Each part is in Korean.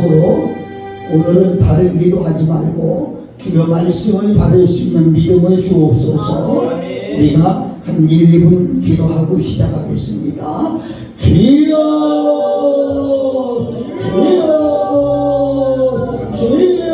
약속으로 오늘은 다른 기도하지 말고 주여 말씀을 받을 수 있는 믿음을 주옵소서. 우리가 한 1, 2분 기도하고 시작하겠습니다. 주여 주여 주여.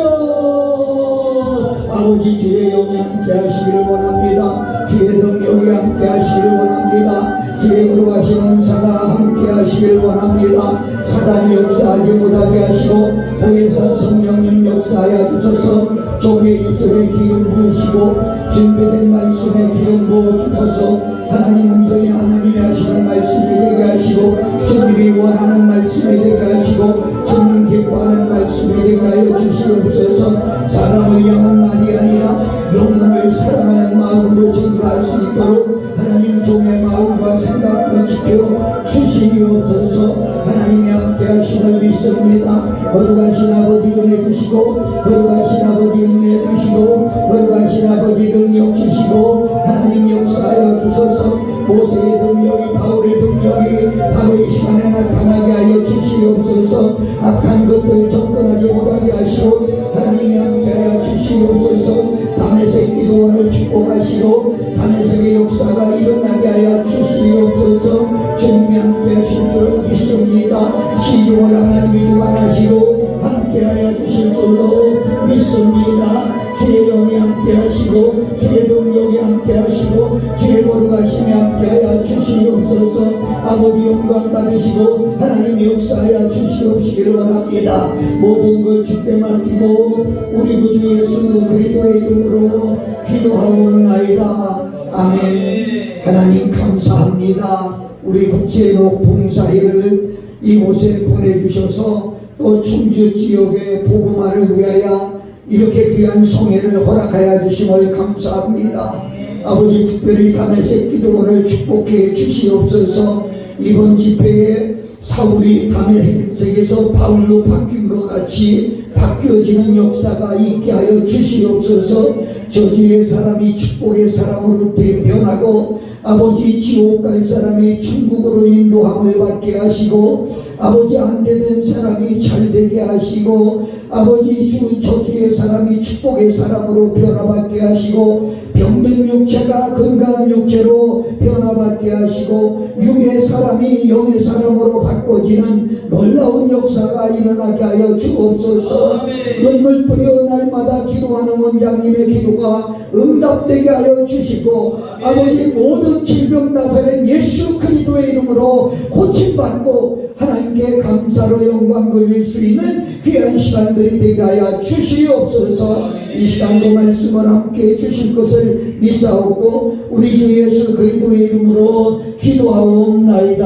아버지 주의 영이 함께 하시기를 원합니다. 주의 능력이 함께 하시기를 원합니다. 주의 거룩하신 은사가 함께 하시길 원합니다. 사단이 역사하지 못하게 하시고 보혜사 성령님 역사하여 주소서. 종의 입술에 기름 부으시고 준비된 말씀에 기름 부어 주소서. 하나님 음성이 하나님이 하시는 말씀이 되게 하시고 주님이 원하는 말씀이 되게 하시고 주님 기뻐하는 말씀이 되게 하여 주시옵소서. 사람을 향한 말이 아니라 영혼을 사랑하는 마음으로 증거할 수 있도록 하나님 종의 마음과 생각을 지켜 주시옵소서. 하나님이 함께 하심을 믿습니다. 거룩하신 아버지 은혜 주시고 거룩하신 아버지 은혜 주시고 거룩하신 아버지 능력 주시고 하나님 역사하여 주소서. 모세의 능력이 바울의 능력이 바로 이 시간에 나타나게 하여 주시옵소서. 악한 것들 접근하지 못하게 하시고 하나님이 함께하여 주시옵소서. 다메섹 기도원을 축복하시고 다메섹의 역사가 일어나게 하여 주시옵소서. 주님이 함께하신 줄 믿습니다. 시중을 하나님이 주관하시고 함께하여 주실 줄로 믿습니다. 주의 영이 함께하시고 주의 능력이 함께하시고 주의 거룩하심이 함께하여 주시옵소서. 아버지 영광 받으시고 하나님 역사하여 주시옵시기를 원합니다. 모든 걸 주께 맡기고 우리 구주 예수 그리스도의 이름으로 기도하옵나이다. 아멘. 하나님 감사합니다. 우리 국제로 봉사회를 이곳에 보내주셔서 또 충주 지역의 복음화를 위하여 이렇게 귀한 성회를 허락하여 주심을 감사합니다. 아버지 특별히 다메섹 기도원을 축복해 주시옵소서. 이번 집회에 사울이 다메섹에서 바울로 바뀐 것 같이 바뀌어지는 역사가 있게 하여 주시옵소서. 저주의 사람이 축복의 사람으로 변하고 아버지 지옥 갈 사람이 천국으로 인도함을 받게 하시고 아버지 안되는 사람이 잘되게 하시고 아버지 저주의 사람이 축복의 사람으로 변화받게 하시고 병든 육체가 건강한 육체로 변화받게 하시고 육의 사람이 영의 사람으로 바꿔지는 놀라운 역사가 일어나게 하여 주옵소서. 눈물 뿌려 날마다 기도하는 원장님의 기도가 응답되게 하여 주시고 아버지 모든 질병 나사렛 예수 그리스도의 이름으로 고침받고 하나님께 감사로 영광 돌릴 수 있는 귀한 시간들이 되게 하여 주시옵소서. 이 시간도 말씀을 함께 주실 것을 믿사옵고 우리 주 예수 그리스도의 이름으로 기도하옵나이다.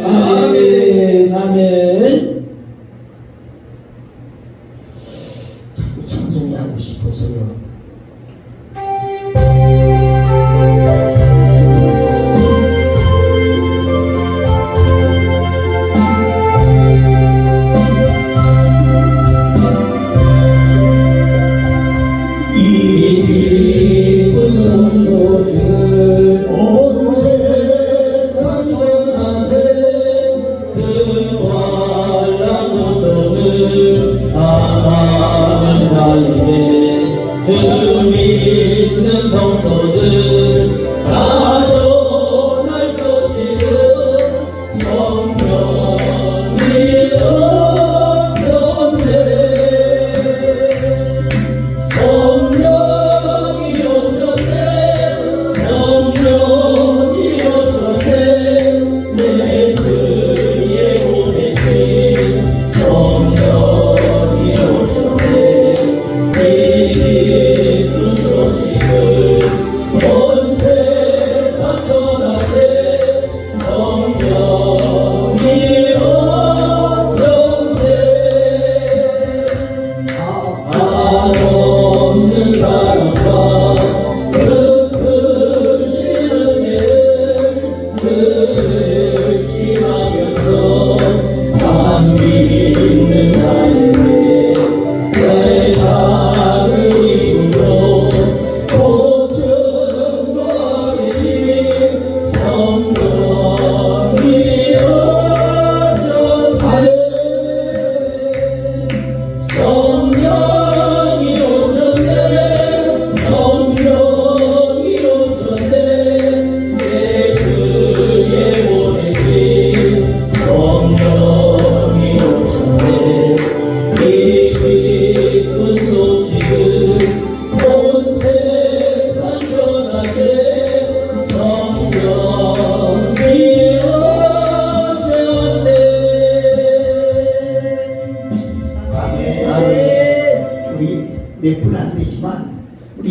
아멘. 아멘. 자꾸 찬송하고 싶어서요.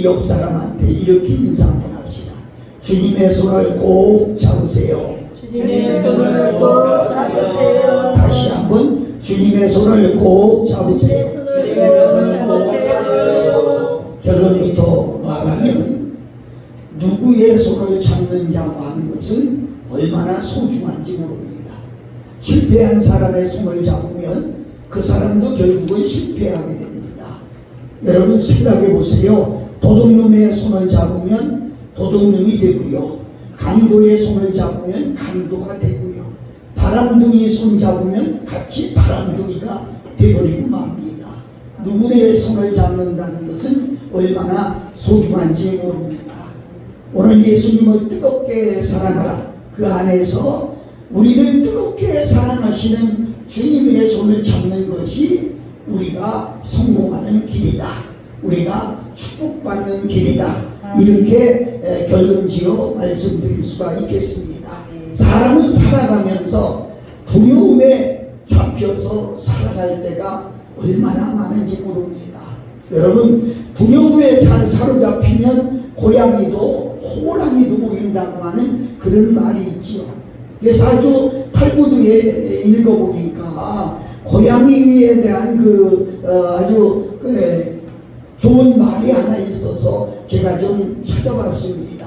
옆 사람한테 이렇게 인사 한번 합시다. 주님의 손을 꼭 잡으세요. 주님의 손을 꼭 잡으세요. 다시 한번 주님의 손을 꼭 잡으세요. 주님의 손을 꼭 잡으세요. 결론부터 말하면 누구의 손을 잡느냐고 하는 것은 얼마나 소중한지 모릅니다. 실패한 사람의 손을 잡으면 그 사람도 결국은 실패하게 됩니다. 여러분 생각해 보세요. 도둑놈의 손을 잡으면 도둑놈이 되고요. 강도의 손을 잡으면 강도가 되고요. 바람둥이 손 잡으면 같이 바람둥이가 되버리고 맙니다. 누구의 손을 잡는다는 것은 얼마나 소중한지 모릅니다. 오늘 예수님을 뜨겁게 사랑하라. 그 안에서 우리를 뜨겁게 사랑하시는 주님의 손을 잡는 것이 우리가 성공하는 길이다. 우리가 축복받는 길이다. 이렇게 결론지어 말씀드릴 수가 있겠습니다. 사람은 살아가면서 두려움에 잡혀서 살아갈 때가 얼마나 많은지 모릅니다. 여러분 두려움에 잘 사로잡히면 고양이도 호랑이도 보인다고 하는 그런 말이 있지요. 그래서 아주 탈무드에 읽어보니까 고양이에 대한 아주 좋은 말이 하나 있어서 제가 좀 찾아봤습니다.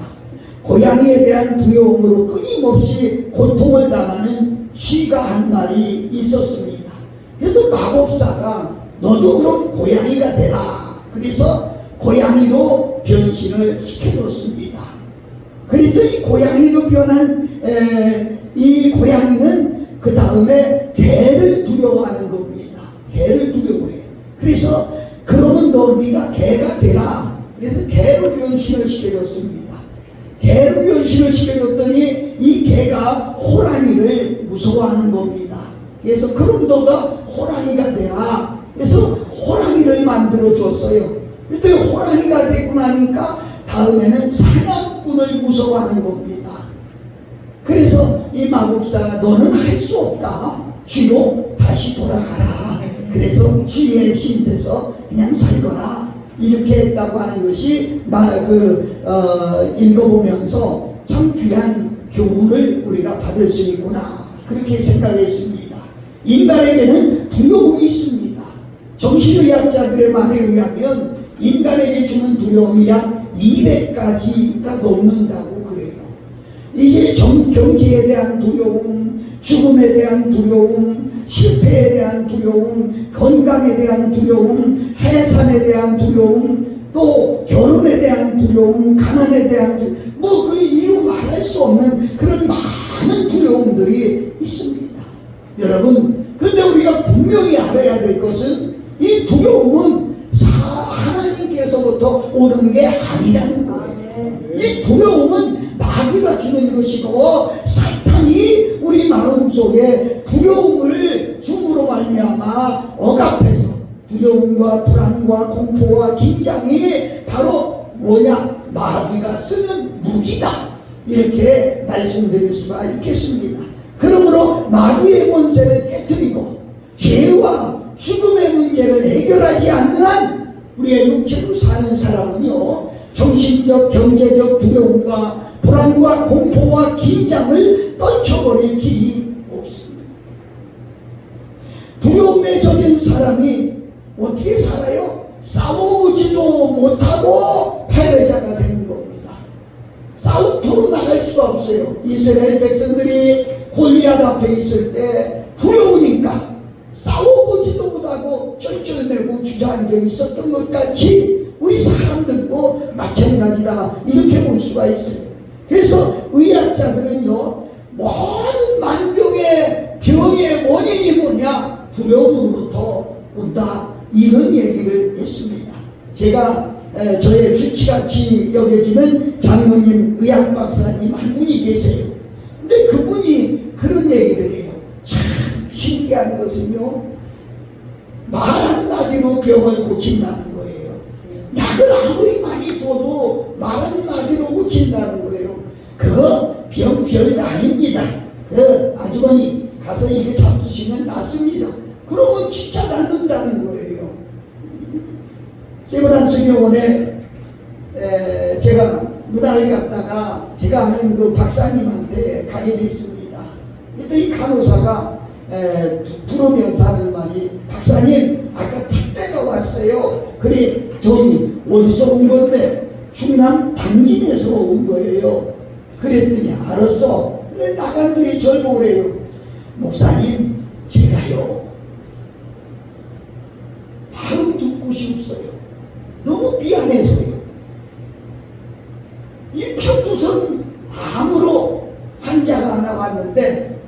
고양이에 대한 두려움으로 끊임없이 고통을 당하는 쥐가 한 마리 있었습니다. 그래서 마법사가 너도 그럼 고양이가 되라. 그래서 고양이로 변신을 시켜줬습니다. 그랬더니 고양이로 변한 이 고양이는 그 다음에 개를 두려워하는 겁니다. 개를 두려워해요. 그래서 그러면 네가 개가 되라. 그래서 개로 변신을 시켜줬습니다. 개로 변신을 시켜줬더니 이 개가 호랑이를 무서워하는 겁니다. 그래서 그럼 너가 호랑이가 되라. 그래서 호랑이를 만들어 줬어요. 그랬더니 호랑이가 되고 나니까 다음에는 사냥꾼을 무서워하는 겁니다. 그래서 이 마법사가 너는 할 수 없다. 쥐로 다시 돌아가라. 그래서 쥐의 신세서 그냥 살거라. 이렇게 했다고 하는 것이 읽어보면서 참 귀한 교훈을 우리가 받을 수 있구나. 그렇게 생각했습니다. 인간에게는 두려움이 있습니다. 정신의학자들의 말에 의하면 인간에게 주는 두려움이 약 200가지가 넘는다고 그래요. 이게 경제에 대한 두려움, 죽음에 대한 두려움, 실패에 대한 두려움, 건강에 대한 두려움, 해산에 대한 두려움, 또 결혼에 대한 두려움, 가난에 대한 두려움, 그 이루 말할 수 없는 그런 많은 두려움들이 있습니다. 여러분, 근데 우리가 분명히 알아야 될 것은 이 두려움은 하나님께서부터 오는 게 아니라는 거예요. 이 두려움은 마귀가 주는 것이고 사탄이 우리 마음속에 두려움을 줌으로 말미암아 억압해서 두려움과 불안과 공포와 긴장이 바로 뭐냐? 마귀가 쓰는 무기다. 이렇게 말씀드릴 수가 있겠습니다. 그러므로 마귀의 권세를 깨뜨리고 죄와 죽음의 문제를 해결하지 않는 한 우리의 육체로 사는 사람은요, 정신적, 경제적 두려움과 불안과 공포와 긴장을 떨쳐버릴 길이 없습니다. 두려움에 젖은 사람이 어떻게 살아요? 싸워보지도 못하고 패배자가 되는 겁니다. 싸움터로 나갈 수가 없어요. 이스라엘 백성들이 골리앗 앞에 있을 때 두려우니까 싸워보지도 못하고 쩔쩔매고 주저앉아 있었던 것 같이 우리 사람들도 마찬가지라 이렇게 볼 수가 있어요. 그래서 의학자들은요, 모든 만병의 병의 원인이 뭐냐? 두려움으로부터 온다. 이런 얘기를 했습니다. 제가 저의 주치같이 여겨지는 장로님, 의학 박사님 한 분이 계세요. 근데 그분이 그런 얘기를 해요. 참 신기한 것은요, 말 한마디로 병을 고친다는 거예요. 약을 아무리 많이 줘도 말 한마디로 고친다는 거예요. 그거 별거 아닙니다. 그 아주머니 가서 이거 잡수시면 낫습니다. 그러면 진짜 낫는다는 거예요. 세브란스 병원에 제가 문화를 갔다가 제가 아는 그 박사님한테 가게 됐습니다. 그때 이 간호사가 부르면서 하는 말이, 박사님 아까 택배가 왔어요. 그래, 저기 어디서 온 건데? 충남 당진에서 온 거예요. 그랬더니 알았어. 그래, 나간 뒤에 절 보래요. 목사님, 제가요 발음 듣고 싶어요. 너무 미안해서요. 이 편두선 암으로 환자가 하나 왔는데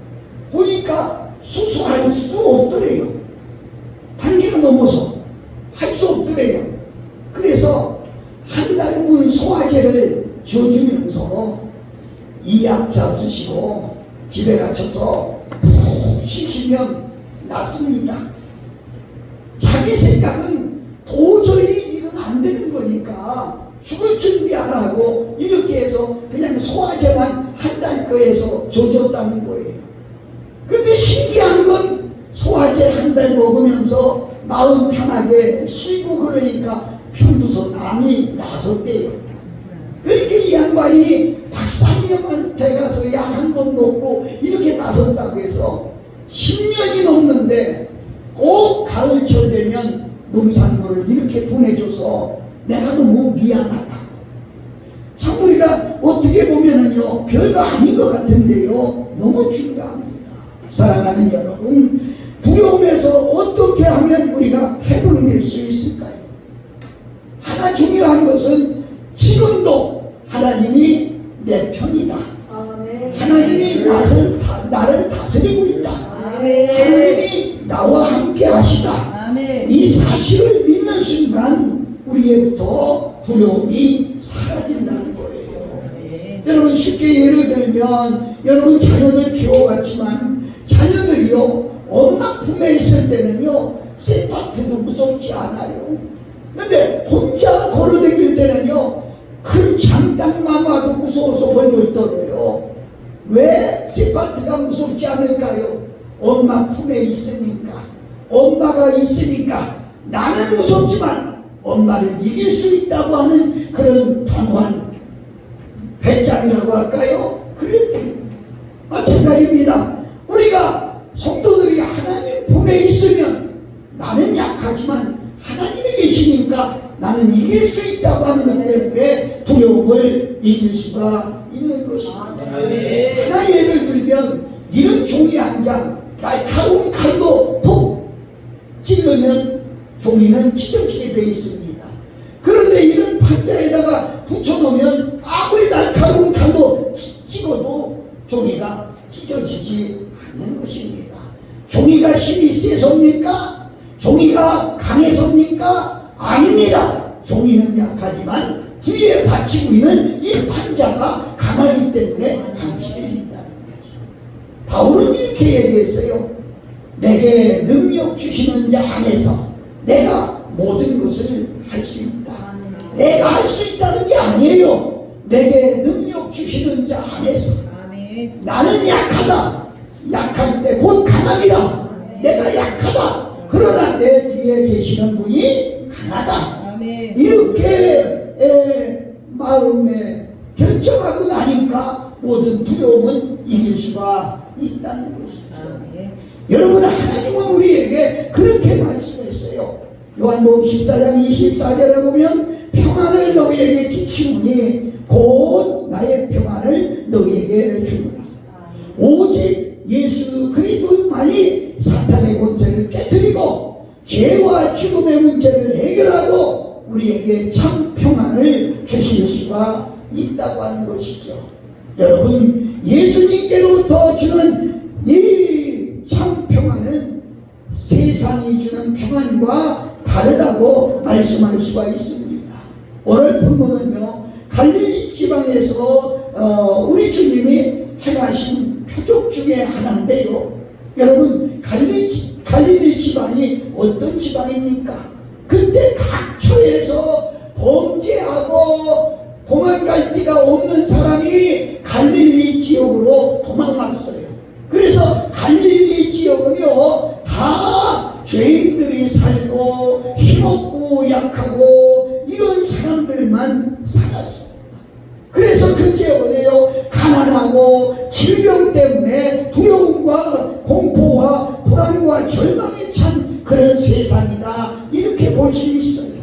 보니까 수술할 수도 없더래요. 단계가 넘어서 할 수 없더래요. 그래서 한 달분 소화제를 줘주면서 이약 잡수시고 집에 가셔서 푹 쉬시면 낫습니다. 자기 생각은 도저히 이건 안 되는 거니까 죽을 준비 안 하고 이렇게 해서 그냥 소화제만 한 달 거에서 줘줬다는 거예요. 근데 신기한 건 소화제 한 달 먹으면서 마음 편하게 쉬고 그러니까 편두선 암이 나섰대요. 그러니까 이 양반이 박사님한테 가서 약 한 번 먹고 이렇게 나섰다고 해서 10년이 넘는데 꼭 가을철 되면 농산물을 이렇게 보내줘서 내가 너무 미안하다고. 참 우리가 어떻게 보면은요 별거 아닌 것 같은데요 너무 중요합니다. 사랑하는 여러분, 두려움에서 어떻게 하면 우리가 해방될 수 있을까요? 하나 중요한 것은 지금도 하나님이 내 편이다. 하나님이 나를 다스리고 있다. 하나님이 나와 함께 하시다. 이 사실을 믿는 순간 우리에부터 두려움이 사라진다는 거예요. 여러분, 쉽게 예를 들면 여러분 자녀들 키워갔지만 자녀들이요 엄마 품에 있을 때는요 세파트도 무섭지 않아요. 근데 혼자 걸어다닐 때는요 큰 장당만 와도 무서워서 벌벌 떨어요. 왜 세파트가 무섭지 않을까요? 엄마 품에 있으니까. 엄마가 있으니까. 나는 무섭지만 엄마는 이길 수 있다고 하는 그런 단호한 배짱이라고 할까요? 그랬대요. 마찬가지입니다. 우리가 성도들이 하나님 품에 있으면 나는 약하지만 하나님이 계시니까 나는 이길 수 있다고 하는 것 때문에 두려움을 이길 수가 있는 것입니다. 하나 예를 들면 이런 종이 한 장 날카로운 칼로 톡 찔르면 종이는 찢어지게 되어 있습니다. 그런데 이런 판자에다가 붙여놓으면 아무리 날카로운 칼로 찍어도 종이가 찢어지지 않는 것입니다. 종이가 힘이 세섭니까? 종이가 강해섭니까? 아닙니다. 종이는 약하지만 뒤에 받치고 있는 이 판자가 강하기 때문에 방치해진다는 거죠. 바울은 이렇게 얘기했어요. 내게 능력 주시는 자 안에서 내가 모든 것을 할 수 있다. 내가 할 수 있다는 게 아니에요. 내게 능력 주시는 자 안에서. 나는 약하다. 약할 때 곧 강함이라. 내가 약하다. 그러나 내 뒤에 계시는 분이 강하다. 이렇게 마음에 결정하고 나니까 모든 두려움은 이길 수가 있다는 것이죠. 여러분, 하나님은 우리에게 그렇게 말씀했어요. 요한복음 14장 24절에 보면 평안을 너희에게 끼치우니 곧 나의 평안을 너희에게 주노라. 오직 예수 그리스도만이 사탄의 권세를 깨뜨리고 죄와 죽음의 문제를 해결하고 우리에게 참 평안을 주실 수가 있다고 하는 것이죠. 여러분, 예수님께로부터 주는 이 참 평안은 세상이 주는 평안과 다르다고 말씀할 수가 있습니다. 오늘 본문은요 갈릴리 지방에서 우리 주님이 행하신 표적 중에 하나인데요. 여러분, 갈릴리 지방이 어떤 지방입니까? 그때 각처에서 범죄하고 도망갈 데가 없는 사람이 갈릴리 지역으로 도망왔어요. 그래서 갈릴리 지역은요 다 죄인들이 살고 힘없고 약하고 이런 사람들만 살아요. 때문에 두려움과 공포와 불안과 절망에 찬 그런 세상이다, 이렇게 볼 수 있어요.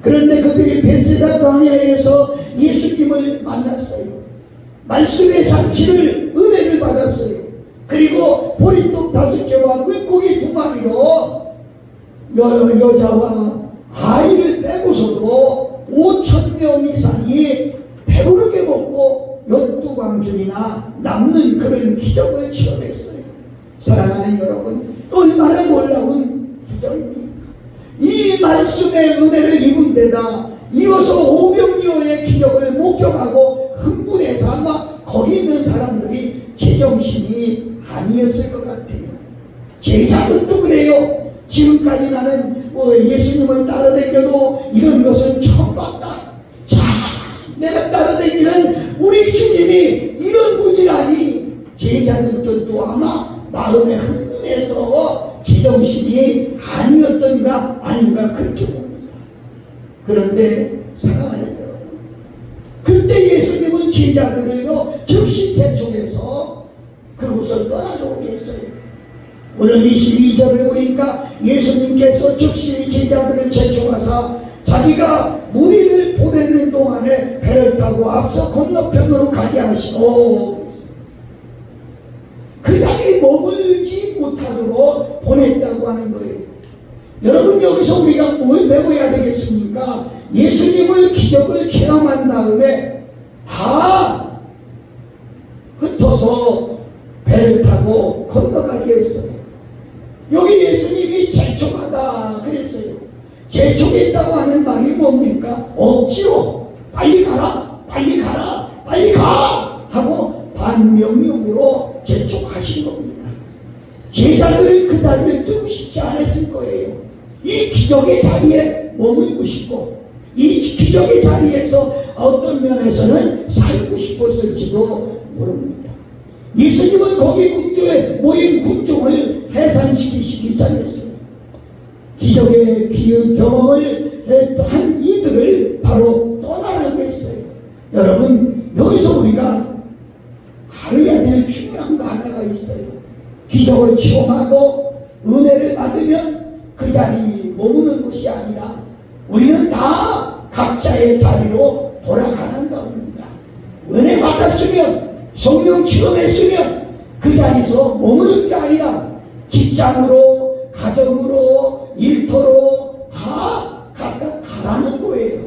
그런데 그들이 벳세다 광야에서 예수님을 만났어요. 말씀의 잔치를, 은혜를 받았어요. 그리고 보리떡 5개와 물고기 2마리로 여자와 아이를 빼고서도 5,000명 이상이 배부르게 먹고 12광줄이나 남는 그런 기적을 체험했어요. 사랑하는 여러분, 얼마나 놀라운 기적입니까? 이 말씀의 은혜를 입은 데다 이어서 오병이어의 기적을 목격하고 흥분해서 아마 거기 있는 사람들이 제정신이 아니었을 것 같아요. 제자들도 그래요. 지금까지 나는 예수님을 따라다녀도 이런 것은 처음 봤다. 자, 내가 따라다니는 우리 주님이 이런 분이라니. 제자들도 아마 마음에 흥분해서 제정신이 아니었던가 아닌가 그렇게 봅니다. 그런데 사랑하는 여러분, 그때 예수님은 제자들을요 즉시 재촉해서 그곳을 떠나도록 했어요. 오늘 22절을 보니까 예수님께서 즉시 제자들을 재촉하사 자기가 무리를 보내는 동안에 배를 타고 앞서 건너편으로 가게 하시고 그 자리에 머물지 못하도록 보냈다고 하는 거예요. 여러분, 여기서 우리가 뭘 배워야 되겠습니까? 예수님을 기적을 체험한 다음에 다 흩어서 배를 타고 건너가게 했어요. 여기 예수님이 재촉하다 그랬어요. 재촉했다고 하는 말이 뭡니까? 억지로 빨리 가라, 빨리 가라, 빨리 가 하고 반명령으로 재촉하신 겁니다. 제자들은 그 자리를 뜨고 싶지 않았을 거예요. 이 기적의 자리에 머물고 싶고 이 기적의 자리에서 어떤 면에서는 살고 싶었을지도 모릅니다. 예수님은 거기 군주에 모인 군중을 해산시키시기 시작했어요. 기적의 경험을 한 이들을 바로 떠나라고 했어요. 여러분, 여기서 우리가 알아야 될 중요한 거 하나가 있어요. 기적을 체험하고 은혜를 받으면 그 자리 머무는 것이 아니라 우리는 다 각자의 자리로 돌아가는 겁니다. 은혜 받았으면, 성령 체험했으면 그 자리에서 머무는 게 아니라 직장으로, 가정으로, 일터로 다 각각 가라는 거예요.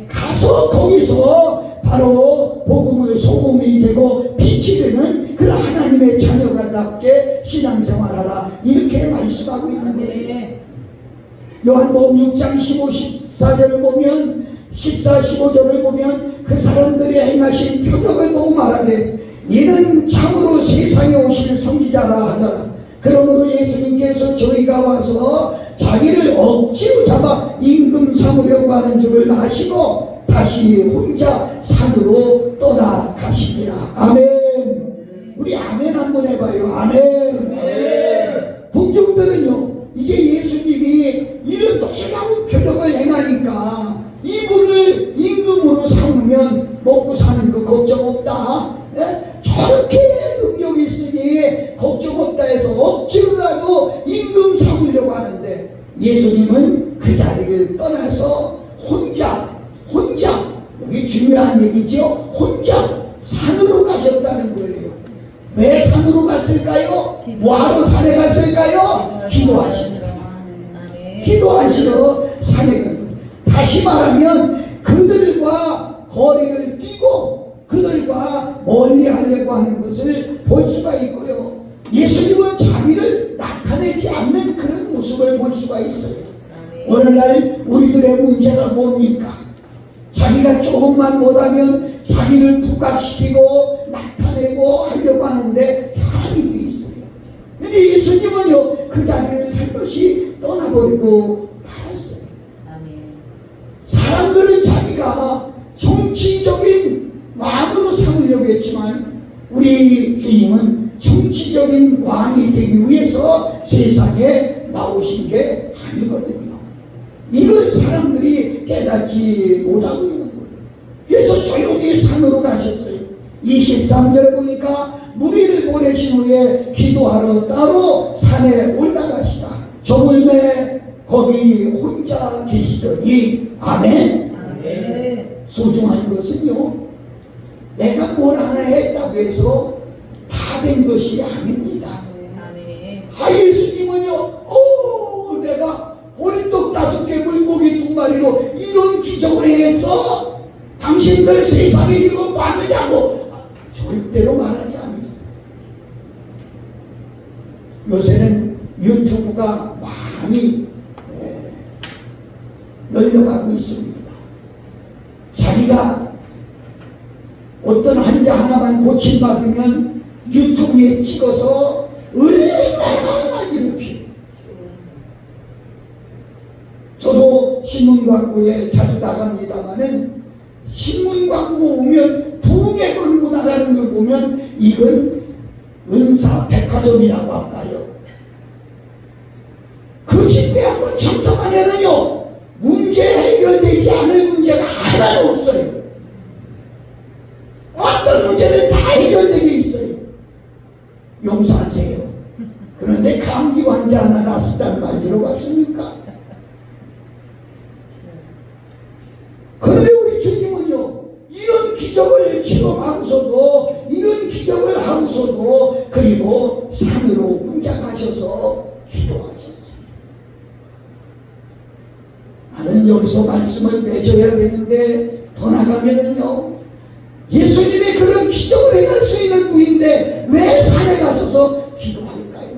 가서 거기서 바로 복음의 소금이 되고 빛이 되는 그런 하나님의 자녀가답게 신앙생활하라, 이렇게 말씀하고 있는 거예요. 요한복음 6장 15, 14절을 보면 14, 15절을 보면 그 사람들이 행하신 표적을 보고 말하되 이는 참으로 세상에 오실 성지자라 하더라. 그러므로 예수님께서 저희가 와서 자기를 억지로 잡아 임금 삼으려고 하는 줄을 아시고 다시 혼자 산으로 떠나가시니라. 아멘. 우리 아멘 한번 해봐요. 아멘. 군중들은요, 이제 예수님이 이런 놀라운 표적을 행하니까 이분을 임금으로 삼으면 먹고 사는 거 걱정 없다. 저렇게 능력이 있으니 걱정 없다 해서 억지로라도 임금 삼으려고 하는데 예수님은 그 자리를 떠나서 혼자 여기 중요한 얘기죠. 혼자 산으로 가셨다는 거예요. 왜 산으로 갔을까요? 뭐하러 산에 갔을까요? 기도하시러 산에 가요. 다시 말하면 그들과 거리를 띄고 그들과 멀리 하려고 하는 것을 볼 수가 있고요. 예수님은 자기를 나타내지 않는 그런 모습을 볼 수가 있어요. 오늘날 우리들의 문제가 뭡니까? 자기가 조금만 못하면 자기를 부각시키고 나타내고 하려고 하는데 하나님이 있어요. 근데 예수님은요, 그 자리를 살것이 떠나버리고 말았어요. 사람들은 자기가 정치적인 왕으로 삼으려고 했지만 우리 주님은 정치적인 왕이 되기 위해서 세상에 나오신 게 아니거든요. 이걸 사람들이 깨닫지 못하고 있는 거예요. 그래서 조용히 산으로 가셨어요. 23절 보니까 무리를 보내신 후에 기도하러 따로 산에 올라가시다. 저물매 거기 혼자 계시더니 아멘. 아멘. 소중한 것은요, 내가 뭘 하나 했다고 해서 다 된 것이 아닙니다. 아멘. 예수님은요, 내가 보리떡 5개 물고기 2마리로 이런 기적을 해서 당신들 세상에 이거 맞느냐고 절대로 말하지 않았어요. 요새는 유튜브가 많이 열려가고 있습니다. 자기가 어떤 환자 하나만 고침받으면 유튜브에 찍어서 얼마나 이렇게. 저도 신문 광고에 자주 나갑니다마는 신문 광고 오면 붕에 걸고 나가는 걸 보면 이건 은사 백화점이라고 할까요? 그 집회 한번 참석하면은요, 문제 해결되지 않을 문제가 하나도 없어요. 어떤 문제는 다 해결되게 있어요. 용서하세요. 그런데 감기 환자 하나 나섰다는 말 들어봤습니까? 그런데 우리 주님은요, 이런 기적을 체험하고서도, 이런 기적을 하고서도, 그리고 산으로 혼자 가셔서 기도하셨어요. 나는 여기서 말씀을 맺어야 되는데, 더 나가면은요, 예수님이 그런 기적을 행할 수 있는 분인데 왜 산에 가서서 기도할까요?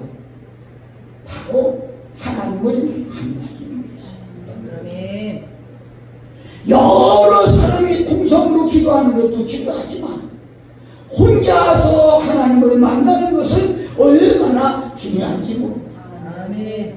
바로 하나님을 만나기 위해서. 아멘. 여러 사람이 통성으로 기도하는 것도 중요하지만 혼자서 하나님을 만나는 것은 얼마나 중요한지 모릅니다. 아멘.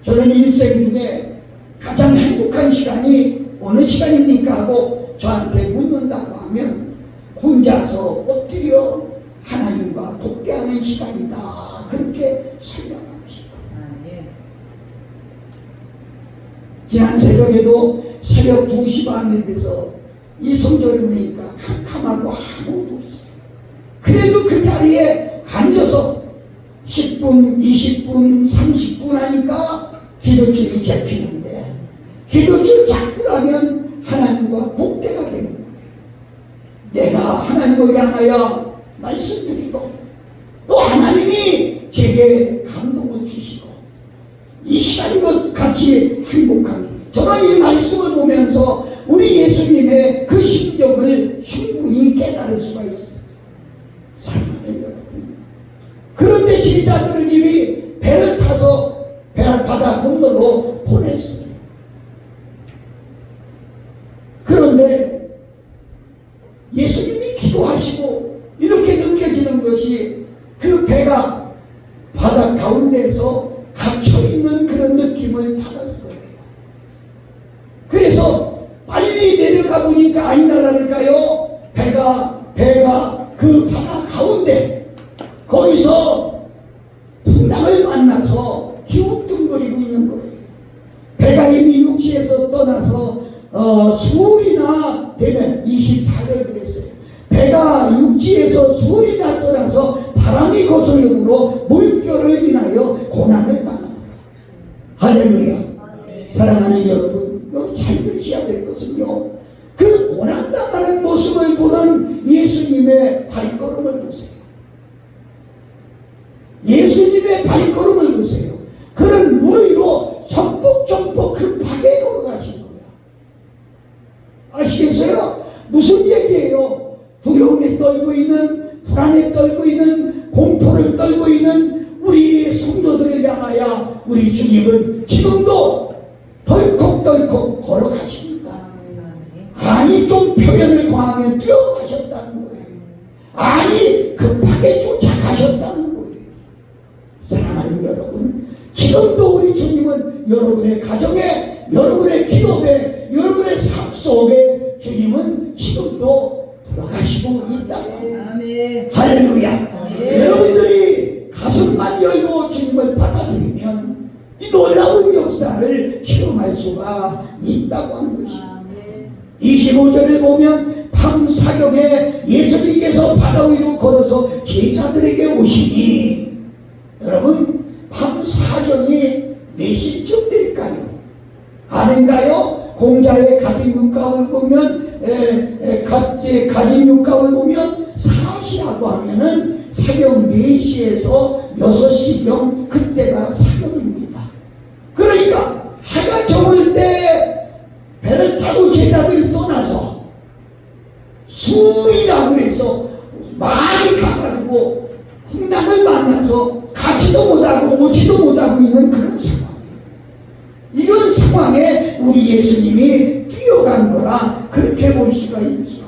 저는 일생 중에 가장 행복한 시간이 어느 시간입니까? 하고 저한테 묻는다고 하면 혼자서 엎드려 하나님과 독대하는 시간이다. 그렇게 설명하고 싶어요. 아멘. 지난 새벽에도 새벽 2시 반에 돼서 이 성전을 보니까 캄캄하고 아무도 없어요. 그래도 그 자리에 앉아서 10분, 20분, 30분 하니까 기도줄이 잡히는데 기도줄 잡고 나면 하나님과 독대가 되는 거예요. 내가 하나님을 향하여 말씀드리고 또 하나님이 제게 감동을 주시고 이 시간과 같이 행복하게, 저는 이 말씀을 보면서 우리 예수님의 그 심정을 충분히 깨달을 수가 있어요. 사랑하는 여러분, 그런데 제자들은 이미 배를 타서 바다 건너로 보냈어요. 그런데 예수님이 기도하시고 이렇게 느껴지는 것이 그 배가 바다 가운데에서 갇혀있는 그런 느낌을 받았을 거예요. 그래서 빨리 내려가 보니까 아니나라니까요, 배가 그 바다 가운데 거기서 풍랑을 만나서 기웃뚱거리고 있는 거예요. 배가 이미 육지에서 떠나서 수흘이나 되면 24절 그랬어요. 배가 육지에서 수흘이나 떠나서 바람이 거슬림으로 물결을 인하여 고난을 당하노라. 할렐루야. 사랑하는 여러분, 여기 잘 들으셔야 될 것은요, 그 고난당하는 모습을 보는 예수님의 발걸음을 보세요. 예수님의 발걸음을 보세요. 그런 물 위로 점폭점폭 급하게 걸어가신 거예요. 아시겠어요? 무슨 얘기예요? 두려움에 떨고 있는, 불안에 떨고 있는, 공포를 떨고 있는 우리 성도들을 향하여 우리 주님은 지금도 덜컥덜컥 걸어가십니다. 아니, 좀 표현을 과하면 뛰어가셨다는 거예요. 아니, 급하게 쫓아가셨다는 거예요. 사랑하는 여러분, 지금도 우리 주님은 여러분의 가정에, 여러분의 기업에, 여러분의 삶 속에 주님은 지금도 들어가시고 있다고 합니다. 아멘. 할렐루야. 여러분들이 가슴만 열고 주님을 받아들이면 이 놀라운 역사를 체험할 수가 있다고 하는 것입니다. 25절을 보면 밤 사경에 예수님께서 바다 위로 걸어서 제자들에게 오시니 여러분 밤 사경이 몇 시쯤 될까요? 아닌가요? 공자의 가진 육각을 보면 가진 육각을 보면 4시라고 하면은 사경 4시에서 6시경 그때가 사경입니다. 그러니까 해가 저물 때 배를 타고 제자들이 떠나서 술이라고 해서 많이 가가지고 풍랑을 만나서 가지도 못하고 오지도 못하고 있는 그런 상황이에요. 이런 상황에 우리 예수님이 뛰어간 거라 그렇게 볼 수가 있죠.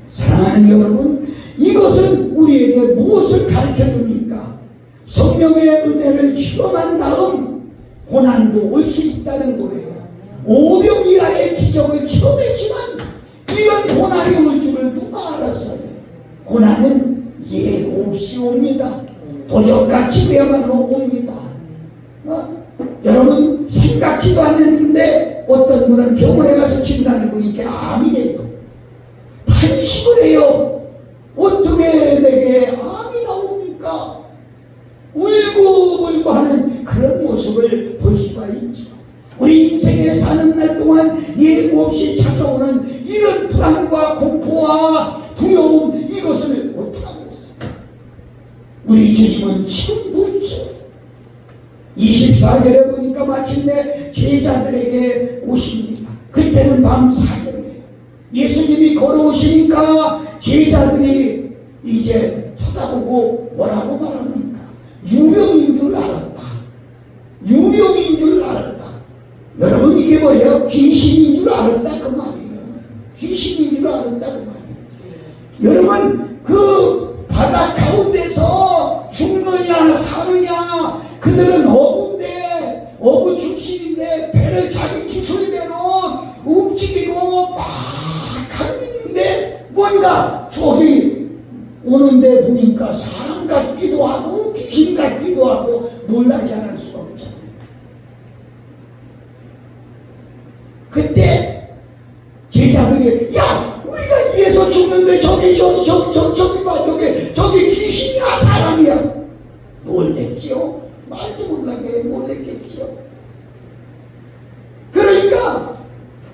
사랑하는 여러분, 이것은 우리에게 무엇을 가르쳐 줍니까? 성령의 은혜를 체험한 다음 고난도 올 수 있다는 거예요. 오병 이하의 기적을 체험했지만 이런 고난이 올 줄을 누가 알았어요? 고난은 예고 없이 옵니다. 도적같이 그야말로 옵니다. 여러분 생각지도 않았는데 어떤 분은 병원에 가서 진단해 보니까 암이래요. 탄식을 해요. 어떻게 내게 암이 나옵니까? 울고 하는 그런 모습을 볼 수가 있죠. 우리 인생에 사는 날 동안 예고 없이 찾아오는 이런 불안과 공포와 두려움, 이것을 어떻게 하겠어요? 우리 주님은 지금도 있어요. 24절에 보니까 마침내 제자들에게 오십니다. 그때는 밤 사경이에요. 예수님이 걸어오시니까 제자들이 이제 쳐다보고 뭐라고 말합니까? 유령인 줄 알았다. 유령인 줄 알았다. 여러분 이게 뭐예요? 귀신인 줄 알았다 그 말이에요. 귀신인 줄 알았다 그 말이에요. 여러분 그 바다 가운데서 죽느냐 사느냐, 그들은 어부인데 어부 출신인데 배를 자기 기술대로 움직이고 막 가고 있는데 뭔가 저기 오는데 보니까 사람 같기도 하고 귀신 같기도 하고 놀라지 않을 수가 없잖아요. 그때 제자들이 야 우리가 이래서 죽는데 저기 봐 저기 귀신이야 사람이야 놀랬지요. 말도 못하게 놀랬겠지요. 그러니까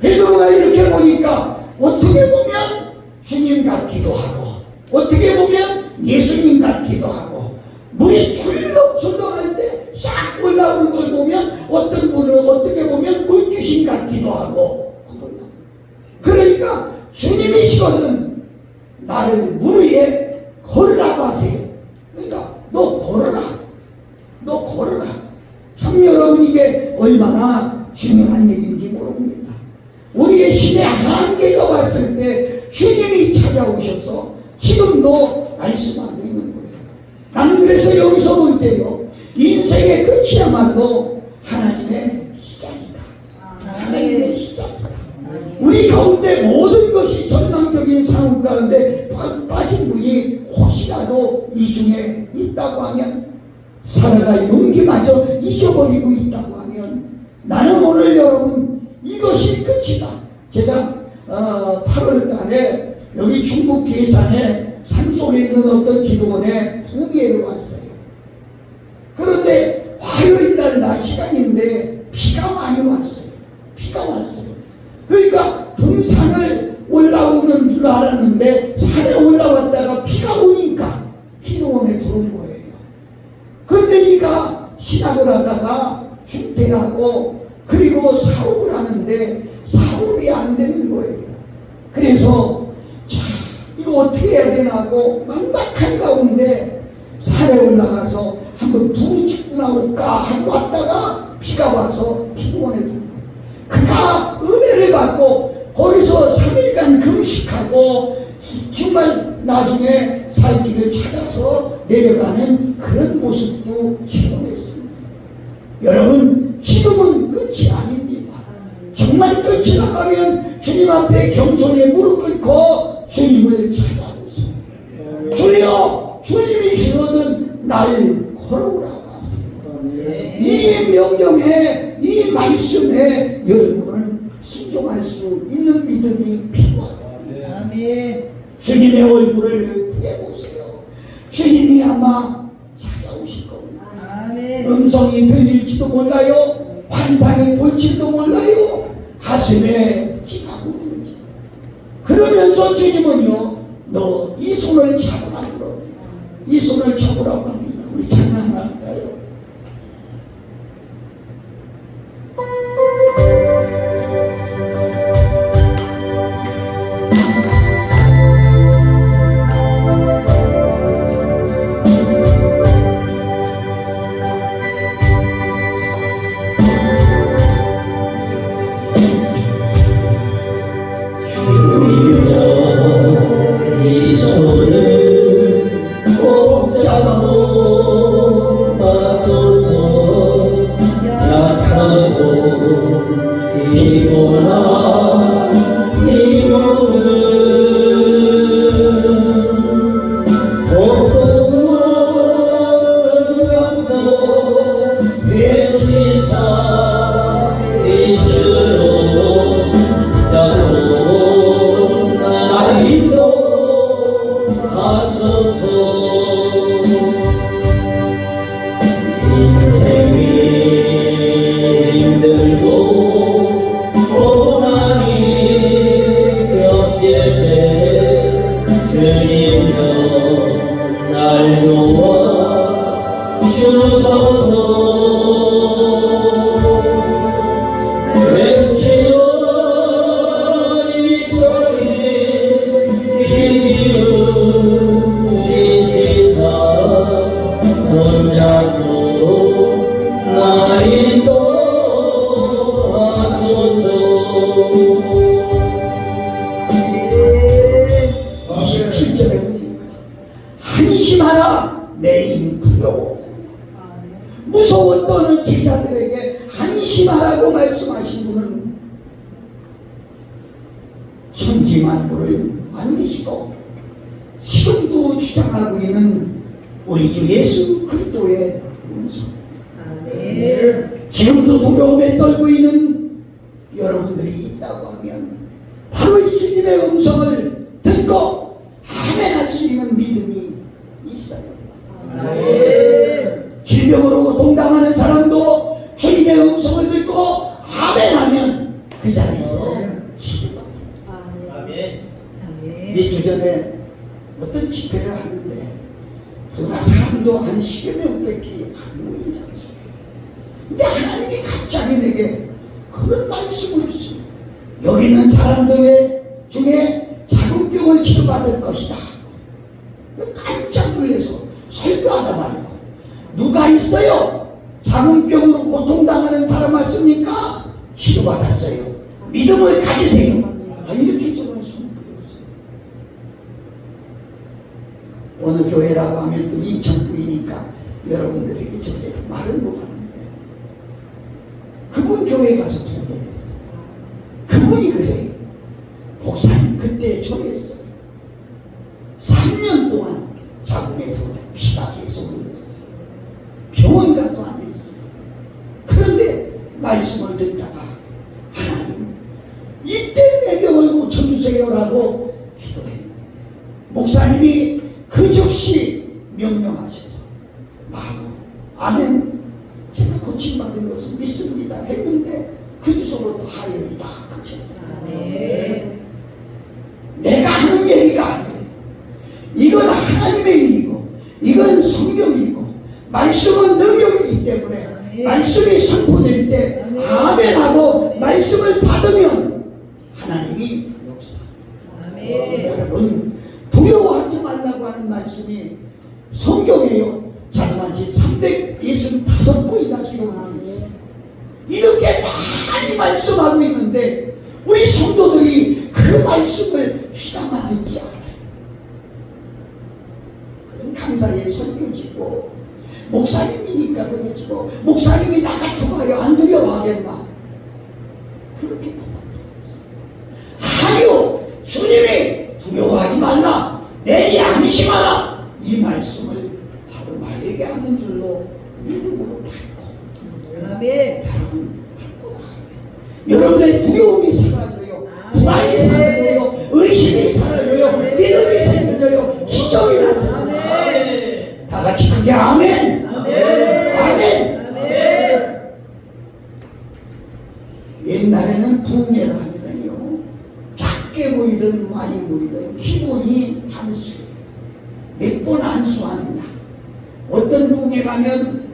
베드로가 이렇게 보니까 어떻게 보면 주님 같기도 하고 어떻게 보면 예수님 같기도 하고 물이 출렁출렁할 때 싹 올라오는 걸 보면 어떤 분은 어떻게 보면 물귀신 같기도 하고 그러니까 주님이시거든 나를 물 위에 걸으라고 하세요. 그러니까 너 걸어라. 참 여러분 이게 얼마나 중요한 얘기인지 모릅니다. 우리의 신의 한계가 왔을 때 주님이 찾아오셔서 지금도 말씀하고 있는 거예요. 나는 그래서 여기서 볼 때요 인생의 끝이야말로 하나님의 시작이다. 하나님의 시작이다. 우리 가운데 모든 것이 절망적인 상황 가운데 빠진 분이 혹시라도 이 중에 있다고 하면 살아갈 용기마저 잊어버리고 있다고 하면 나는 오늘 여러분 이것이 끝이다. 제가 8월 달에 여기 중국 괴산에 산속에 있는 어떤 기도원에 통계를 왔어요. 그런데 화요일날 낮 시간인데 비가 많이 왔어요. 그러니까 등산을 올라오는 줄 알았는데 산에 올라왔다가 비가 오니까 기도원에 들어온 거예요. 그런데 이가 신학을 하다가 중퇴하고 그리고 사업을 하는데 사업이 안 되는 거예요. 그래서 자 이거 어떻게 해야 되나 하고 막막한 가운데 산에 올라가서 한번 부르짖고 나올까 하고 왔다가 비가 와서 기도원에 들어온 거예요. 그가 은혜를 받고 거기서 3일간 금식하고 정말 나중에 살 길을 찾아서 내려가는 그런 모습도 체험했습니다. 여러분 지금은 끝이 아닙니다. 정말 끝이 나가면 주님 앞에 겸손히 무릎 꿇고 주님을 찾아보세요. 주여 주님이 기도는 날 걸어오라고 하세요. 이 명령에 이 말씀에 여러분은 순종할 수 있는 믿음이 필요하다. 아멘. 주님의 얼굴을 해보세요. 주님이 아마 찾아오실 겁니다. 아멘. 음성이 들릴지도 몰라요. 환상이 볼지도 몰라요. 가슴에 찡하고 부르지. 그러면서 주님은요, 너 이 손을 잡으라고 그럽니다. 이 손을 잡으라고 합니다. 우리 찬양 하나 할까요? 이 손을 꼭 잡고 맞서서 약하고 피곤한 이 몸을 고통을 감서 배치사 빛으로 나로 나이도 하소서. 인생이 힘들고 고난이 겹칠 때 주님여 날 도와 주소서. 외치는 이 소리 이 세상 손잡고 나의 도와소서. 27절에 보니까 한심하라 내인 두려워. 무서워 떠는 제자들에게 한심하라고 말씀하신 분은 천지 만물을 만드시고 지금도 주장하고 있는 우리 주 예수 그리스도의 음성. 아멘. 지금도 두려움에 떨고 있는 여러분들이 있다고 하면 바로 이 주님의 음성을 듣고 아멘할 수 있는 믿음이 있어요. 아멘. 질병으로 고통당하는 사람도 주님의 음성을 듣고 아멘하면 그 자리에서 치료받아요. 아멘. 아멘. 몇 주 전에 어떤 집회를 하는데 그가 사람도 한 10여 명밖에 안 모인 장소. 근데 하나님이 갑자기 내게 그런 말씀을 주시고 여기는 사람들 중에 자궁병을 치료받을 것이다. 깜짝 놀라서 설교하다 말고 누가 있어요? 자궁병으로 고통당하는 사람 왔습니까? 치료받았어요. 믿음을 가지세요. 이렇게 저는 선포했어요. 어느 교회라고 하면 또 인천부이니까 여러분들에게 저게 말을 못하는데 그분 교회 가서 통역했어요. 그분이 그래요. 목사님 그때 저랬어요. 3년 동안 자궁에서 피가 계속 흘렀어요. 병원 가도 안 했어요. 그런데 말씀을 듣다가 하나님 이때 내 병을 고쳐주세요라고 기도했는데 목사님이 그 즉시 명령하셔서 바로 아멘 제가 고침받은 것을 믿습니다 했는데 그 주소로 하여이다 그쳤다. 아멘. 내가 하는 얘기가 아니에요. 이건 하나님의 일이고 이건 성경이고 말씀은 능력이기 때문에 말씀이 선포될 때 아멘하고 말씀을 받으면 하나님이 역사합니다. 아멘. 여러분 두려워하지 말라고 하는 말씀이 성경이에요. 자그마치 365번이나 기록하고 있어요. 이렇게 많이 말씀하고 있는데 우리 성도들이 그 말씀을 귀담아 듣지 않아요. 그런 강사의 설교지고 목사님이니까 그러지고 목사님이 나 같으면 안 두려워하겠나? 그렇게 받아들여요. 아니요, 주님이 두려워하지 말라, 내리 안심하라, 이 말씀을 바로 나에게 하는 줄로 믿음으로 받고 아멘. 여러분 받고 나가면 여러분의 두려움이 사라져요, 불안이 사라져요, 의심이 사라져요. 다 같이 크게 아멘. 아멘. 아멘. 아멘. 옛날에는 부흥회를 하면요, 작게 보이든 많이 보이든 기본이 안수예요. 몇 번 안수하느냐. 어떤 부흥회 가면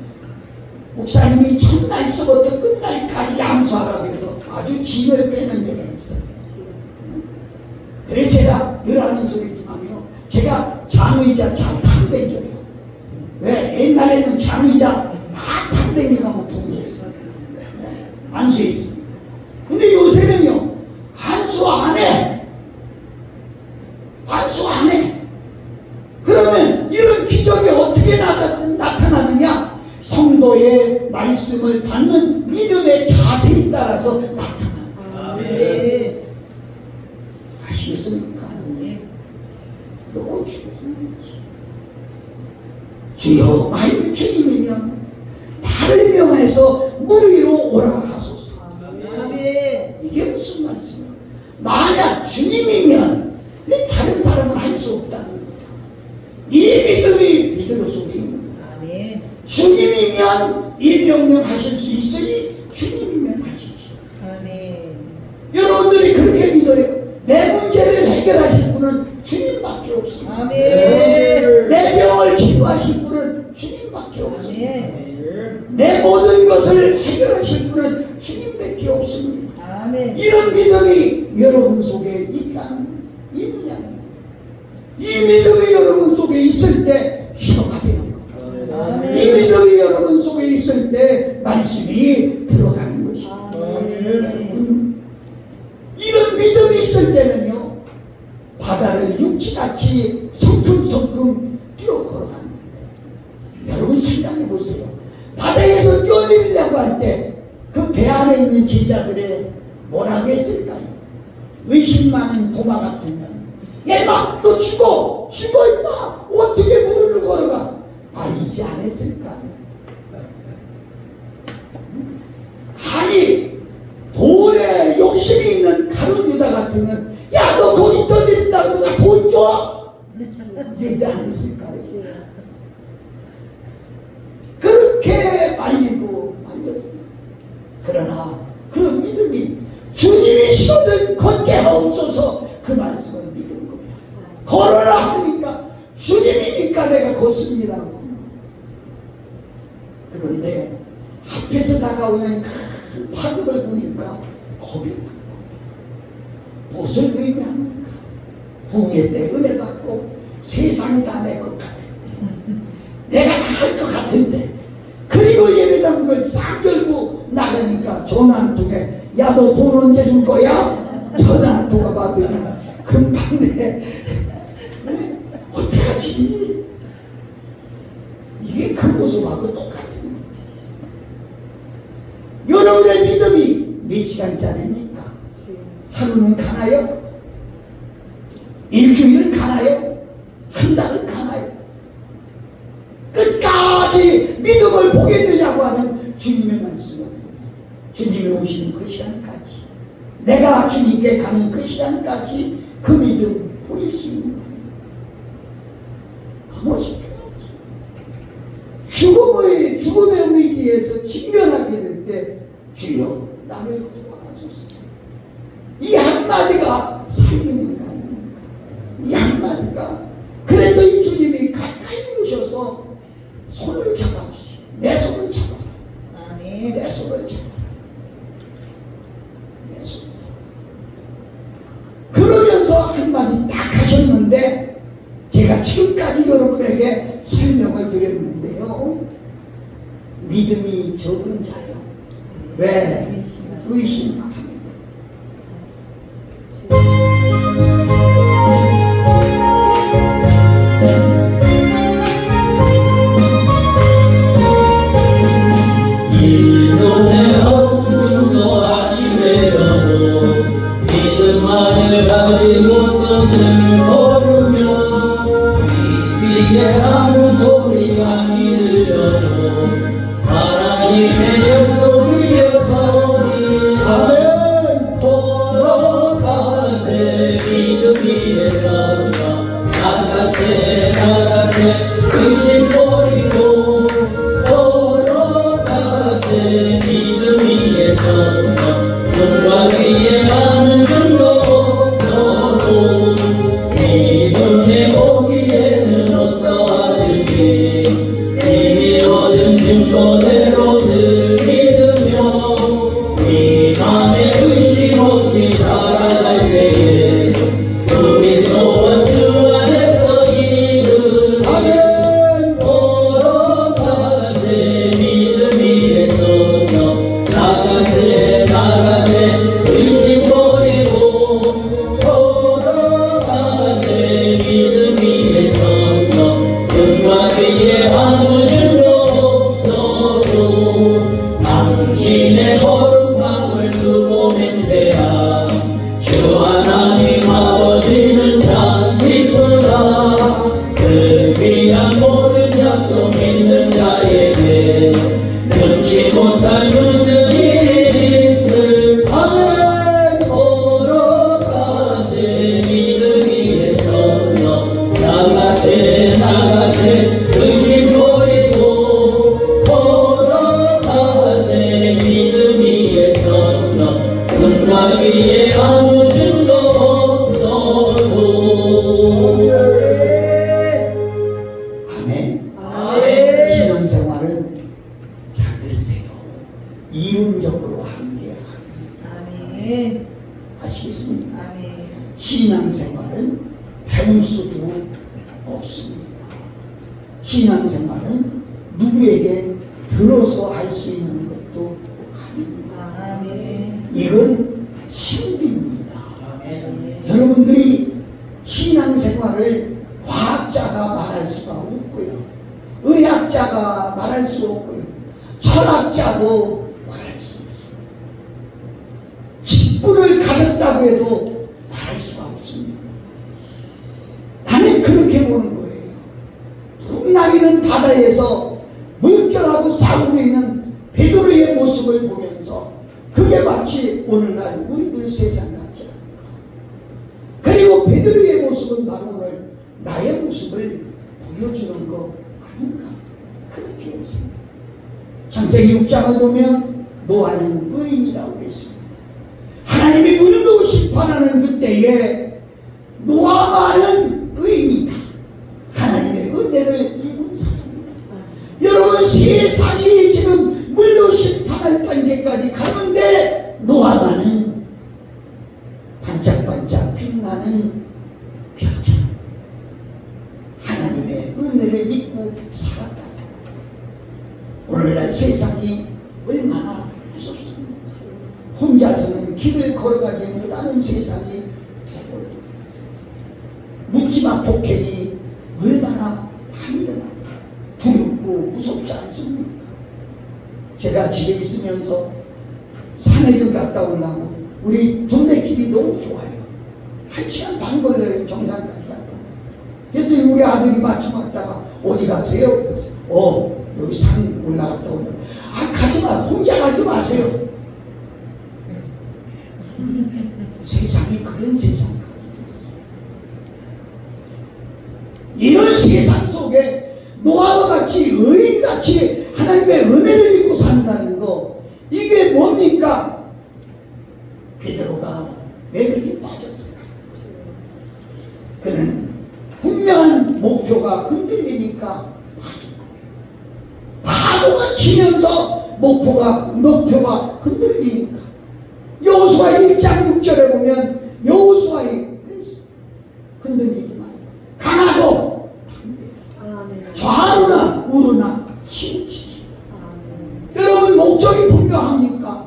목사님이 첫날서부터 끝날까지 안수하라고 해서 아주 진을 빼는 데가 있어요. 그래 제가 늘 하는 소리지만요, 제가 장의자 잘 탐댕겨요. 왜? 옛날에는 장의자 다 탐댕겨가면 부흥회했어요. 안수했습니다. 근데 요새는요, 안수 안 해. 안수 안 해. 그러면 이런 기적이 어떻게 나타나느냐? 성도의 말씀을 받는 믿음의 자세에 따라서 나타납니다. 아멘. 아시겠습니까? 네. 너무 중요합니다. 주여, 만일 주님이면 나를 명하여서 물 위로 오라 하소서. 아멘. 이게 무슨 말씀이에요? 만약 주님이면 왜 다른 사람은 할 수 없다는 겁니다. 이 믿음이 베드로 속에 있는 거예요. 아멘. 주님이면 이 명령 하실 수 있으니 주님이면 하십시오. 아멘. 여러분들이 그렇게 믿어요. 내 문제를 해결하실 분은 주님밖에 없습니다. 아멘. 내 병을 치유하실 분은 주님밖에 없습니다. 아멘. 내 모든 것을 해결하실 분은 주님밖에 없습니다. 아멘. 이런 믿음이 여러분 속에 있느냐? 이 믿음이 여러분 속에 있을 때 기도가 되는 겁니다. 아멘. 이 믿음이 여러분 속에 있을 때 말씀이 들어가는 것입니다. 아멘. 이런 믿음이 있을 때는요, 바다를 육지같이 성큼성큼 뛰어 걸어갑니다. 여러분 생각해 보세요. 바다에서 뛰어내리려고 할 때 그 배 안에 있는 제자들의 뭐라고 했을까요? 의심 많은 도마 같으면 얘마 너 죽어 임마 어떻게 물을 걸어가 아니지 않았을까요? 아니 돈에 욕심이 있는 가룟 유다 같으면 야 너 거기 떠내린다고 누가 돈 줘? 이러지 않았을까요? 그렇게 말리고 말렸습니다. 그러나 그 믿음이 주님이시거든 걷게 하옵소서 그 말씀을 믿은 거예요. 걸어라 하니까 주님이니까 내가 걷습니다. 그런데 앞에서 다가오는 큰 파도를 보니까 겁이 나고 무슨 의미합니까? 부흥회 때 은혜 받고 세상이 다 내 것 같은 내가 다 할 것 같은데 그리고 예배당문을 싹 열고 나가니까 전화 한 통에 야 너 돈 언제 줄 거야? 전화 한 통화 받으면 금방 내 어떡하지? 이게 그 모습하고 똑같은 거예요. 여러분의 믿음이 몇 시간짜리입니까? 하루는 가나요? 일주일은 가나요? 한 달은 가나요? 끝까지 믿음을 보겠느냐고 하는 주님의 말씀을 주님이 오시는 그 시간까지 내가 주님께 가는 그 시간까지 그 믿음 보일 수 있는 거예요. 나머지 죽음의 위기에서 직면하게 될 때 주여 나를 구원하소서 이 한마디가 살리는가 이 한마디가 그래도 이 주님이 가까이 오셔서 손을 잡아주시오. 내 손을 잡아라. 아멘. 내 손을 잡아라. 내 손을 잡아라. 그러면서 한마디 딱 하셨는데 제가 지금까지 여러분에게 설명을 드렸는데요. 믿음이 적은 자요. 왜? 의심합니다. 이놈의 없는 아니래요 믿음만을 가지고서 늘 걸으며 위에 아무 소리가 들려도 하나님의 약속 위에 서리 아멘. 걸어가세 생활은 견디세요. 이윤적으로 함께합니다. 아멘. 아시겠습니까? 아멘. 신앙생활은 배울 수도 없습니다. 신앙생활은 누구에게 들어서 할 수 있는 것도 아닙니다. 아멘. 이건 신비입니다. 아멘. 여러분들이 신앙생활을 과학자가 말할 수가 없고요, 의학자가 말할 수 없고요, 철학자도 말할 수 없습니다. 직분을 가졌다고 해도 말할 수가 없습니다. 나는 그렇게 보는 거예요. 풍랑이는 바다에서 물결하고 싸우고 있는 베드로의 모습을 보면서 그게 마치 오늘날 우리들 세상 같지 않을까. 그리고 베드로의 모습은 바로 오늘 나의 모습을 보여주는 거 아닌가, 그렇게 했습니다. 창세기 6장을 보면 노아는 의인이라고 했습니다. 하나님이 물로 심판하는 그때에 노아만은 의인이다, 하나님의 은혜를 입은 사람입니다. 여러분, 세상이 지금 물로 심판할 단계까지 가는데 노아만은 반짝반짝 빛나는 별처럼 하나님의 은혜를 입고 살았다. 오늘날 세상이 얼마나 무섭습니까? 혼자서는 길을 걸어가지 못하는 세상이 되고 있습니다. 묻지마 폭행이 얼마나 많이 일어납니다. 두렵고 무섭지 않습니까? 제가 집에 있으면서 산에 좀 갔다 오려고, 우리 둘레길이 너무 좋아요. 1시간 반 걸려요, 정상까지 갔다. 그랬더니 우리 아들이 마침 왔다가 어디 가세요? 그래서 여기 산 올라갔다 온다. 아, 가지마, 혼자 가지 마세요. 세상이 그런 세상까지 됐어요. 이런 세상 속에 노아와 같이 의인같이 하나님의 은혜를 입고 산다는 거, 이게 뭡니까? 베드로가 왜 그렇게 빠졌을까? 그는 분명한 목표가 흔들리니까 파도가 치면서 목표가 흔들리니까. 여호수아 1장 6절에 보면 여호수아의 흔들리지 말고 강하고 좌우나 우르나 치우치지. 여러분, 목적이 분명합니까?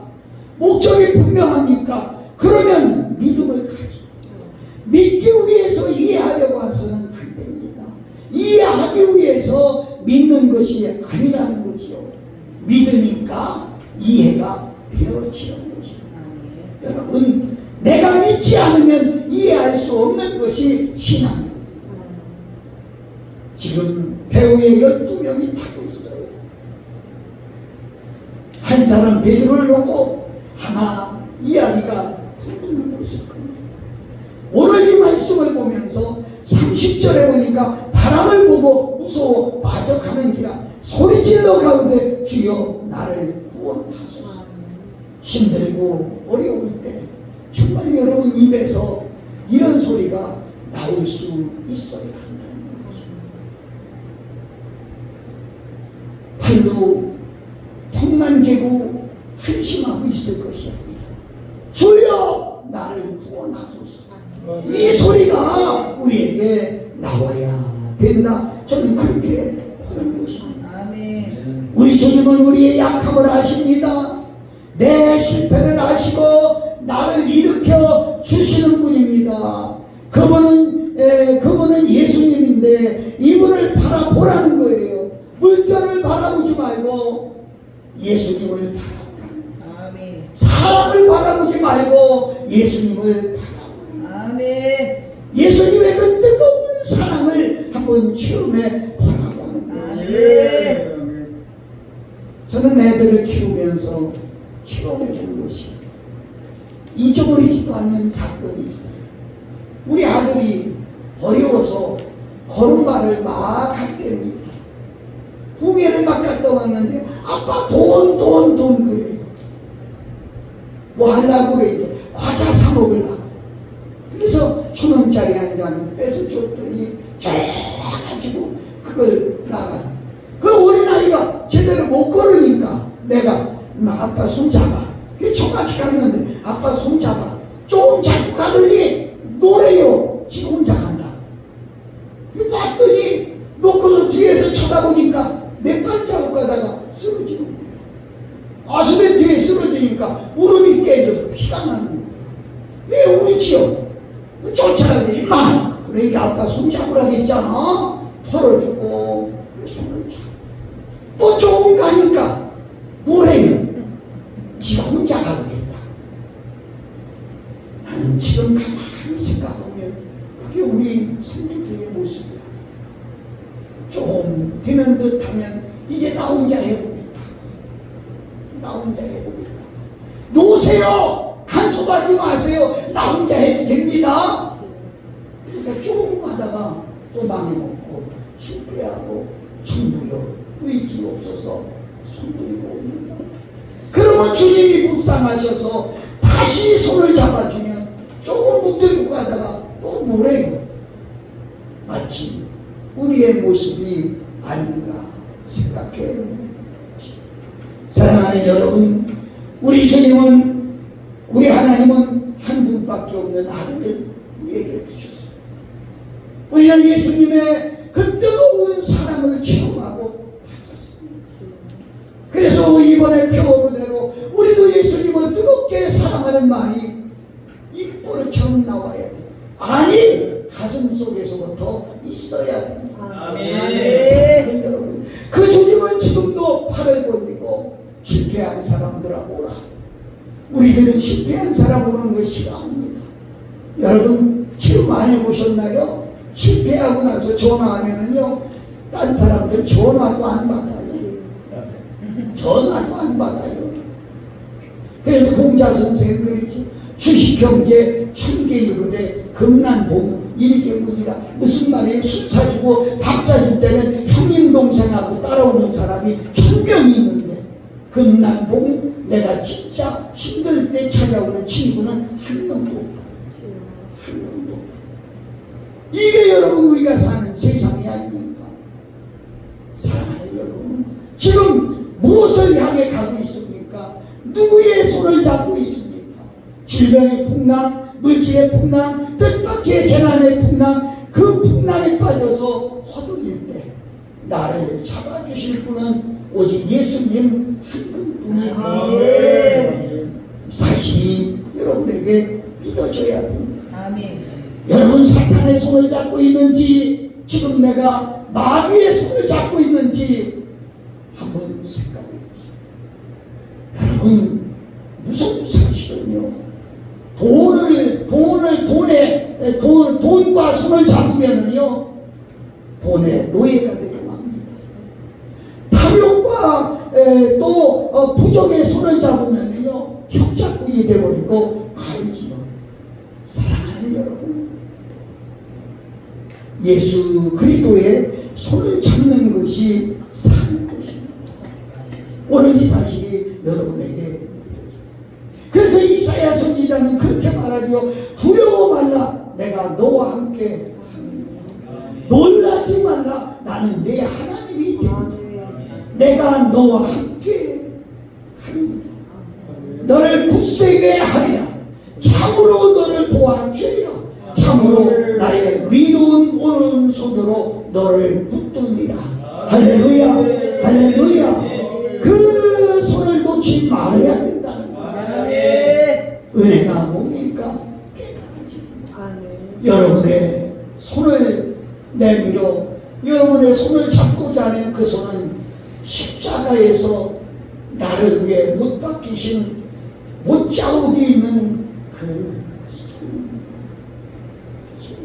목적이 분명합니까? 그러면 믿음을 가지고 믿기 위해서 이해하려고 해서는 안 됩니다. 이해하기 위해서 믿는 것이 아니라는 것이요, 믿으니까 이해가 되어지는 것이요. 여러분, 내가 믿지 않으면 이해할 수 없는 것이 신앙입니다. 지금 배우에 12명이 타고 있어요. 한 사람 베드로를 놓고 아마 이야기가 흥분했을 겁니다. 오늘 이 말씀을 보면서 30절에 보니까 바람을 보고 무서워 빠져가는지라 소리질러 가운데 주여 나를 구원하소서. 힘들고 어려울 때 정말 여러분 입에서 이런 소리가 나올 수 있어야 한다는 것입니다. 팔로 턱만 개고 한심하고 있을 것이 아니라 주여 나를 구원하소서. 이 소리가 우리에게 나와야 된다. 저는 그렇게 보는 것입니다. 아멘. 우리 주님은 우리의 약함을 아십니다. 내 실패를 아시고 나를 일으켜 주시는 분입니다. 그분은 예수님인데 이분을 바라보라는 거예요. 물결을 바라보지 말고 예수님을 바라보라. 아멘. 사람을 바라보지 말고 예수님을 바라보라. 아멘. 예수님의 그 뜨거운 사랑을 한번 체험해 보라고 하는 거예요. 아멘. 저는 애들을 키우면서 체험해 본 것이 잊어버리지도 않는 사건이 있어요. 우리 아들이 어려워서 걸음마를 막 갔답니다. 부계를 막 갔다 왔는데 아빠 돈 그래요. 뭐 하려고 그래? 과자 사 먹으려고. 그래서 1,000원짜리 한 잔을 뺏어 줬더니 쫙 가지고 그걸 나가. 그 어린아이가 제대로 못 걸으니까 내가 아빠 손 잡아. 정확히 갔는데 아빠 손 잡아. 조금 잡고 가더니 노래요. 지금 혼자 간다. 봤더니 놓고서 뒤에서 쳐다보니까 내 발자국 가다가 쓰러지는 거야. 아스벤트에 쓰러지니까 무릎이 깨져서 피가 나는 거야. 왜 울지요? 쫓아가지 임마. 그러니까 아빠 손 잡으라고 했잖아. 털어주고 손을 잡고 또 조금 가니까 뭐래요? 지가 혼자 가겠다. 나는 지금 가만히 생각하면 그게 우리 성도들의 모습이야. 좀 되는 듯 하면 이제 나 혼자 해보겠다. 나 혼자 해보겠다. 놓으세요. 간섭하지 마세요. 나 혼자 해도 됩니다. 그러니까 조금 하다가 또 망해먹고 실패하고 전부요 의지 없어서 손 들고 오는 거야. 그러면 주님이 불쌍하셔서 다시 손을 잡아주면 조금 붙들고 가다가 또 노래요. 마치 우리의 모습이 아닌가 생각해요. 사랑하는 여러분, 우리 주님은, 우리 하나님은 한 분밖에 없는 아들을 우리에게 주셨어요. 우리는 예수님의 그 뜨거운 사랑을 체험하고 받았습니다. 그래서 우리 이번에 배워본 대로 우리도 예수님을 뜨겁게 사랑하는 말이 입버릇처럼 나와야 돼. 아니, 가슴 속에서부터 있어야 됩니다. 아멘. 여러분, 그 주님은 지금도 팔을 벌리고 실패한 사람들하고 오라. 우리들은 실패한 사람 오는 거 싫어합니다. 여러분, 체험 안 해보셨나요? 실패하고 나서 전화하면은요, 딴 사람들 전화도 안 받아요. 전화도 안 받아요. 그래서 공자 선생은 그러지. 주식경제 천계유로되 금난봉 일개문이라. 무슨 말이에요? 술 사주고 밥 사줄 때는 형님 동생하고 따라오는 사람이 1000명이 있는데 금난봉 내가 진짜 힘들 때 찾아오는 친구는 한 명도 없다. 한 명도 없다. 이게 여러분 우리가 사는 세상이 아닙니까? 사랑하는 여러분, 지금 무엇을 향해 가고 있습니까? 누구의 손을 잡고 있습니까? 질병의 풍랑, 물질의 풍랑, 뜻밖의 재난의 풍랑, 그 풍랑에 빠져서 허덕일 때 나를 잡아주실 분은 오직 예수님 한 분뿐이 사실이 여러분에게 믿어져야 합니다. 아멘. 여러분, 사탄의 손을 잡고 있는지 지금 내가 마귀의 손을 잡고 있는지 한번 생각해 보세요. 여러분, 무슨 사실은요, 돈과 손을 잡으면은요, 돈의 노예가 되고 맙니다. 탐욕과 또 부정의 손을 잡으면은요, 협착꾼이 되어버리고 말지요. 사랑하는 여러분, 예수 그리스도의 손을 잡는 것이 사는 것입니다. 오늘 이 사실이 여러분에게, 그래서 이사야 선지자는 그렇게 말하죠. 두려워 말라, 내가 너와 함께 하느니라. 놀라지 말라, 나는 내 하나님이 되리라. 내가 너와 함께 하느니라. 너를 굳세게 하리라. 참으로 너를 도와주리라. 참으로 나의 의로운 오른손으로 너를 붙들리라. 할렐루야, 할렐루야. 그 손을 놓지 말아야 된다는 거예요. 은혜가 뭡니까? 여러분의 손을 내밀어 여러분의 손을 잡고자 하는 그 손은 십자가에서 나를 위해 못 박히신 못자국이 있는 그 손.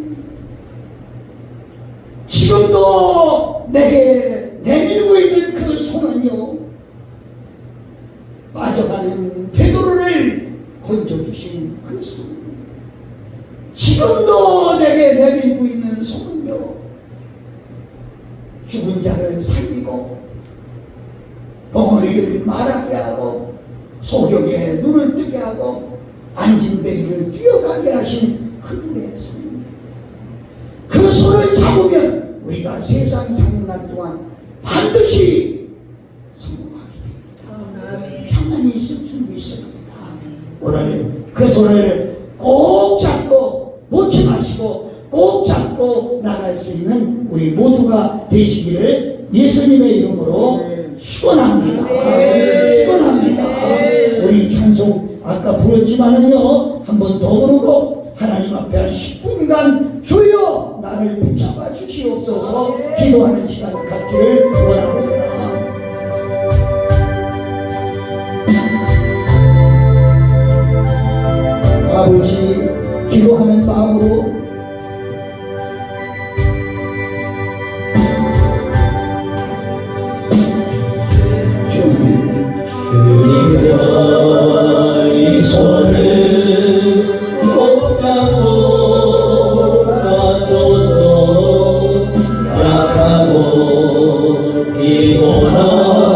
지금도 내게 내밀고 있는 그 손은요, 빠져가는 베드로를 건져주신 그 손. 지금도 내게 내밀고 있는 손은요, 죽은 자를 살리고 벙어리를 말하게 하고 소경의 눈을 뜨게 하고 안진뱅이를 뛰어가게 하신 그분의 손입니다. 그 손을 잡으면 우리가 세상 사는 날 동안 반드시 오늘 그 손을 꼭 잡고 놓지 마시고 꼭 잡고 나갈 수 있는 우리 모두가 되시기를 예수님의 이름으로 축원합니다. 축원합니다. 우리 찬송 아까 부르지만은요 한 번 더 부르고 하나님 앞에 한 10분간 주여 나를 붙잡아 주시옵소서 기도하는 시간 갖기를 원합니다. 아버지 기도하는 마음으로 주님과 이 손을 꼭 잡고 가소서 약하고 피곤한